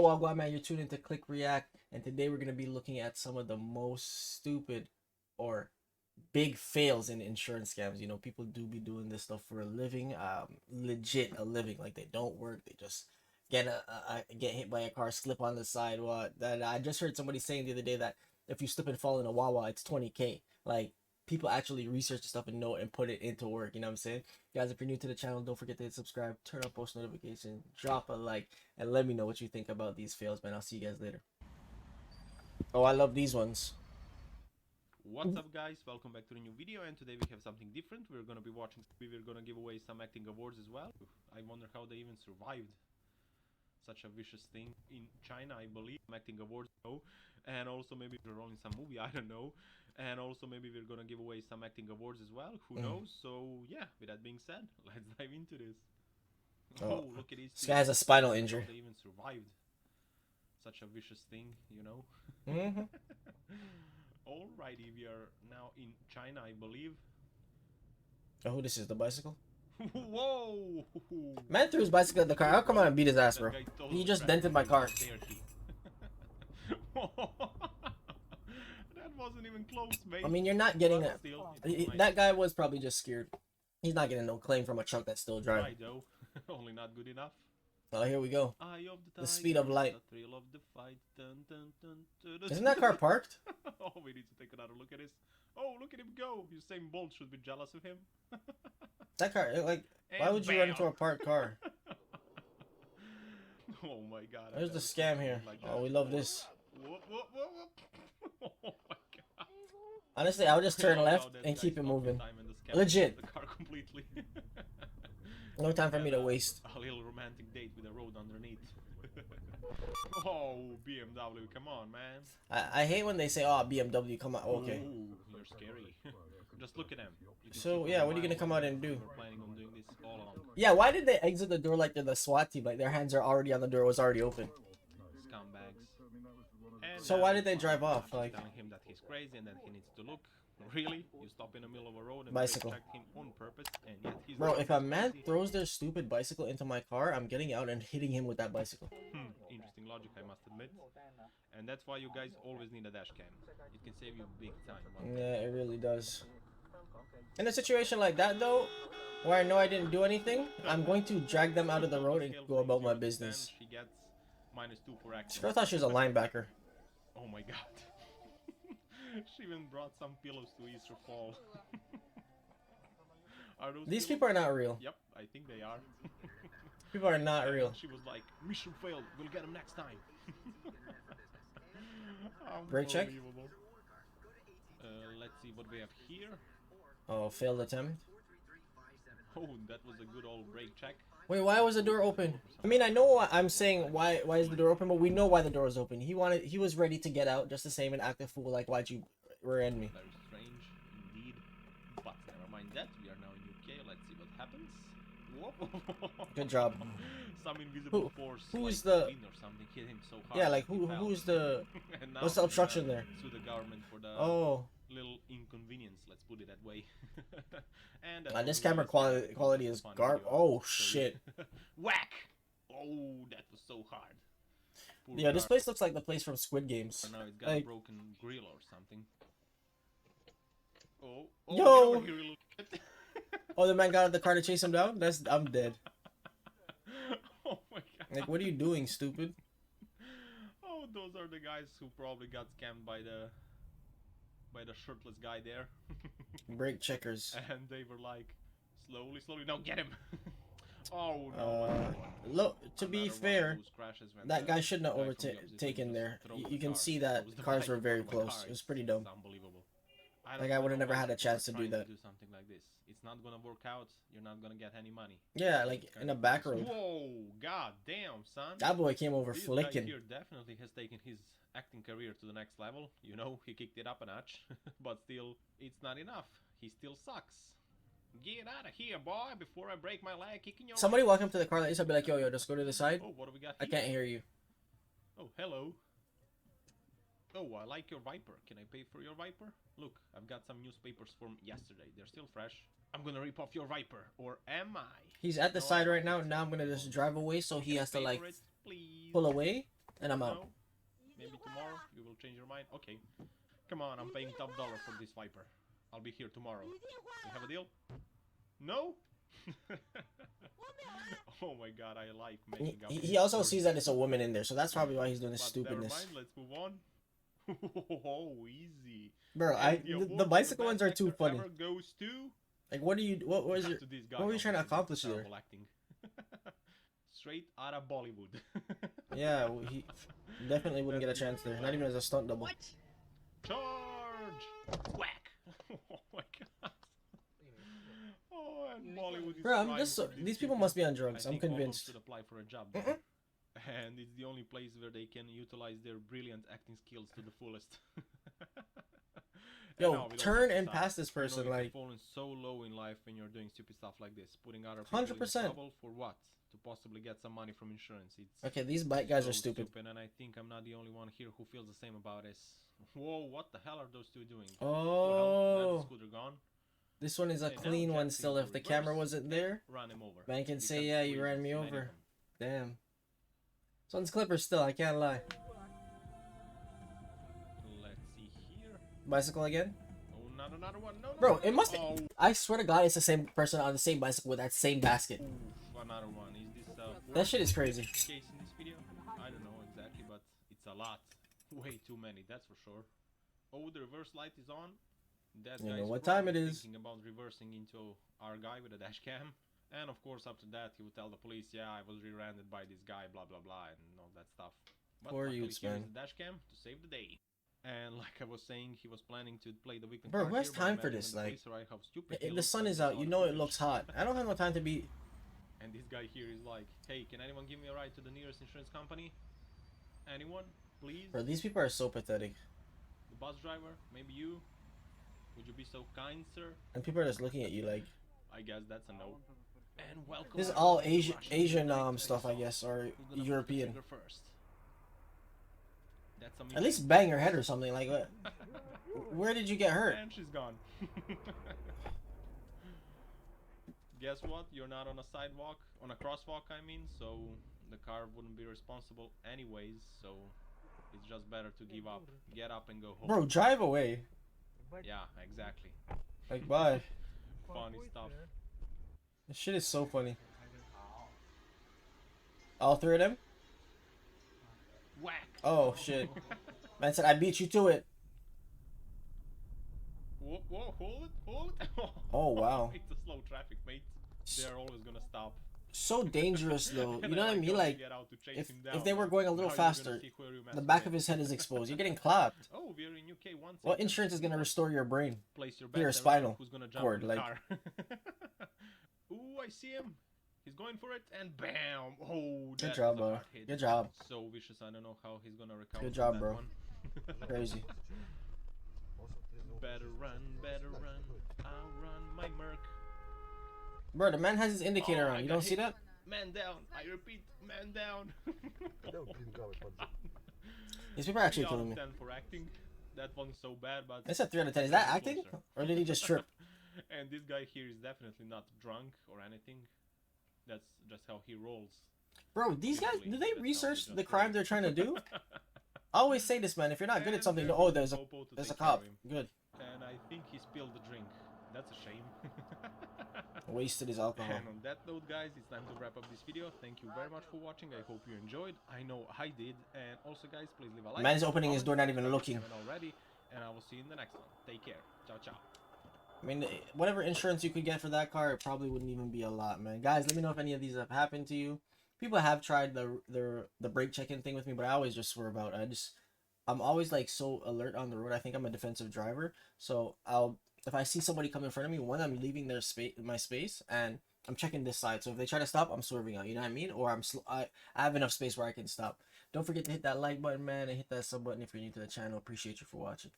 Yo, Wagwan man, you're tuned into Click React, and today we're gonna be looking at some of the most stupid or big fails in insurance scams. You know, people do be doing this stuff for a living, legit a living. Like they don't work, they just get hit by a car, slip on the side. What that I just heard somebody saying the other day that if you slip and fall in a Wawa, it's 20K. Like people actually research the stuff and know it and put it into work. You know what I'm saying? Guys, if you're new to the channel, don't forget to hit subscribe, turn on post notifications, drop a like, and let me know what you think about these fails, man. I'll see you guys later. Oh, I love these ones. What's up guys, welcome back to the new video, and today we have something different. We're gonna give away some acting awards as well. I wonder how they even survived such a vicious thing in China, I believe. Acting awards, no. And also maybe we're rolling some movie, I don't know. And also maybe we're gonna give away some acting awards as well, who knows. So yeah, with that being said, let's dive into this. Oh, look at these. This guy has a spinal injury. They even survived such a vicious thing, you know. Alrighty, we are now in China, I believe. Oh, this is the bicycle? Whoa! Man threw his bicycle at the car. I'll come out and beat his ass, bro. He just dented my car. That wasn't even close, mate. I mean, you're not getting it. That guy was probably just scared. He's not getting no claim from a truck that's still driving. Right, though. Only not good enough. Oh, here we go. The speed of light. The thrill of the fight. Dun, dun, dun, dun. Isn't that car parked? Oh, we need to take another look at this. Oh, look at him go. Usain Bolt should be jealous of him. That car, like, why would you run into a parked car? Oh my god. There's the scam here. Oh, we love this. Whoop, whoop, whoop, whoop. Oh my god. Honestly, I would just turn left and keep it moving. Legit. The car completely. No time for me to waste. A little romantic date with a road underneath. Oh, BMW, come on, man. I hate when they say, oh, BMW, come on. Okay. Ooh, you're scary. Just look at them. So, yeah, what are you going to come out and do? We're planning on doing this all along. Yeah, why did they exit the door like they're the SWAT team? Like, their hands are already on the door, it was already open. Scumbags. And so why did they drive off? Like, telling him that he's crazy and that he needs to look. Really? You stop in the middle of a road and bicycle. check him on purpose, and yet he's bro, if a man throws their stupid bicycle into my car, I'm getting out and hitting him with that bicycle. Interesting logic, I must admit. And that's why you guys always need a dash cam. It can save you big time. Yeah, it really does. In a situation like that, though, where I know I didn't do anything, I'm going to drag them out of the road and go about my business. She gets -2 for acting. This girl thought she was a linebacker. Oh my god. She even brought some pillows to ease her fall. These people are not real. Yep, I think they are. People are not real. She was like, mission failed, we'll get him next time. Brake check? Let's see what we have here. Oh, failed attempt. Oh, that was a good old brake check. Wait, why was the door open? I mean, I know I'm saying why is the door open, but we know why the door is open. He was ready to get out just the same and act a fool. Like, why'd you rear-end me? Very strange indeed. But never mind that. We are now in UK. Let's see what happens. Whoop. Good job. Some invisible force. Who's like the wind or something hit him so hard. Yeah, like who's the what's the obstruction there? To the government for the little inconvenience, let's put it that way. And this camera quality is oh shit. Whack! Oh, that was so hard. Poor yeah, this place looks like the place from Squid Games. Now it's got like, a broken grill or something. Oh, yo! Oh, the man got out of the car to chase him down? I'm dead. Oh my god. Like, what are you doing, stupid? Oh, those are the guys who probably got scammed by the shirtless guy there. Brake checkers. And they were like, slowly, no, get him! Oh no. Look, to be fair, that guy shouldn't have overtaken there. You can see that cars were very close. It was pretty dumb. Unbelievable. Like, I would have never had a chance to do that. Do something like this. It's not gonna work out. You're not gonna get any money. Yeah, like in a back road. Whoa, god damn, son. That boy came over this flicking. Guy here definitely has taken his acting career to the next level. You know, he kicked it up a notch. But still, it's not enough. He still sucks. Get out of here, boy, before I break my leg kicking your Somebody walk up to the car like this, I'll be like, yo, just go to the side. Oh, what do we got here? I can't hear you. Oh, hello. Oh, I like your Viper. Can I pay for your Viper? Look, I've got some newspapers from yesterday. They're still fresh. I'm gonna rip off your Viper. Or am I? He's at the side right now. Now I'm gonna just drive away so he has to, like, pull away. And I'm out. No? Maybe tomorrow you will change your mind? Okay. Come on, I'm paying top dollar for this Viper. I'll be here tomorrow. We have a deal? No? Oh my god, I like making up. He also sees that it's a woman in there, so that's probably why he's doing this But never stupidness. mind, let's move on. Oh, easy. Bro, And the award for bicycle best ones are too actor funny. ever goes to Like, what do you? What was your? to this guy, What were you trying to obviously, accomplish that's there? terrible acting. Straight out of Bollywood. Yeah, he definitely wouldn't get a chance there. Not even as a stunt double. Charge! Whack! Oh my god. Oh, and Bollywood is Bro, I'm trying just for so, this these people shit. must be on I drugs. I'm think London convinced. should apply for a job there. And it's the only place where they can utilize their brilliant acting skills to the fullest. And Yo, now with all turn this and stuff, pass this you know, person, you can like, fall in so low in life when you're doing stupid stuff like this, putting other people in 100%. trouble for what? To possibly get some money from insurance. It's okay, these bike guys so are stupid. and I think I'm not the only one here who feels the same about this. Whoa, what the hell are those two doing? Well, that's Oh, the scooter gone. this one is a Hey, now clean one Jack's still. in If the camera reverse wasn't there, Run him over. man can say, Because yeah, there you ran me isn't many of over. them. Damn. This one's clipper still, I can't lie. Let's see here. Bicycle again? Oh, not another one. No, no, Bro, no, it no. must. Oh, I swear to God, it's the same person on the same bicycle with that same basket. oof, another one. Is this That shit is crazy. case in this video? I don't know exactly, but it's a lot. Way too many, that's for sure. Oh, the reverse light is on. That You know guy's what time it probably is. thinking about reversing into our guy with a dash cam. And of course, after that, he would tell the police, yeah, I was rear-ended by this guy, blah blah blah, and all that stuff. But Poor luckily, youths, here is man. the dash cam to save the day. And like I was saying, he was planning to play the victim Bro, card who has here, but time for imagine this, when the like, police arrive, how stupid he The looks, sun like is he's out, you on know it footage. looks hot. I don't have no time to be. And this guy here is like, hey, can anyone give me a ride to the nearest insurance company? Anyone? Please? Bro, these people are so pathetic. The bus driver? Maybe you? Would you be so kind, sir? And people are just looking at you like. I guess that's a no. And welcome. This is to all the Asian, Russian Asian United stuff, I States. guess, or Who's gonna pull the European. trigger first? That's a At least bang your head or something. Like, what? Where did you get hurt? And she's gone. Guess what? You're not on a sidewalk, on a crosswalk, I mean, so the car wouldn't be responsible anyways, so it's just better to give up. Get up and go home. Bro, drive away. Yeah, exactly. Like, bye. Funny stuff. This shit is so funny. All three of them? Whack! Oh, shit. Man said, I beat you to it. Whoa, whoa, hold it, hold it. Oh, wow. It's a slow traffic, mate. They're always gonna stop. So dangerous, though. You And know what I like mean? how Like, you get out to chase if him down, if they were man. going a little Now you're gonna faster, see who you the messed back with. of his head is exposed. You're getting clapped. Oh, we're in UK once. What insurance is gonna restore your brain? Place your Your bets, spinal who's gonna jump cord, in the like- car. Ooh, I see him. He's going for it, and bam! Oh, Good that job, was a bro. hard hit. Good job. So vicious. I don't know how he's gonna recover. Good from job, that bro. one. Crazy. Better run, better run. I'll run my Merc. Bro, the man has his indicator Oh, I on. You got don't see hit. that? Man down. I repeat, man down. These people are actually 3 out killing of me. 10 for acting. That one's so bad, but I said 3 out of 10. Is that getting acting? closer. Or did he just trip? And this guy here is definitely not drunk or anything. That's just how he rolls. Bro, these guys, Usually, do they that's how research just the crime rolls. they're trying to do? I always say this, man. If you're not good at And something, there's oh, the there's a popo to there's a take care of cop. him. Good. And I think he spilled the drink. That's a shame. Wasted his alcohol. And on that note, guys, it's time to wrap up this video. Thank you very much for watching. I hope you enjoyed. I know I did. And also, guys, please leave a like. Man's opening his comment, door, not even subscribe if looking. you haven't already. And I will see you in the next one. Take care. Ciao, ciao. I mean, whatever insurance you could get for that car, it probably wouldn't even be a lot, man. Guys, let me know if any of these have happened to you. People have tried the brake checking thing with me, but I always just swerve out. I'm always like so alert on the road. I think I'm a defensive driver, so if I see somebody come in front of me, one, I'm leaving their my space, and I'm checking this side. So if they try to stop, I'm swerving out. You know what I mean? Or I have enough space where I can stop. Don't forget to hit that like button, man, and hit that sub button if you're new to the channel. Appreciate you for watching.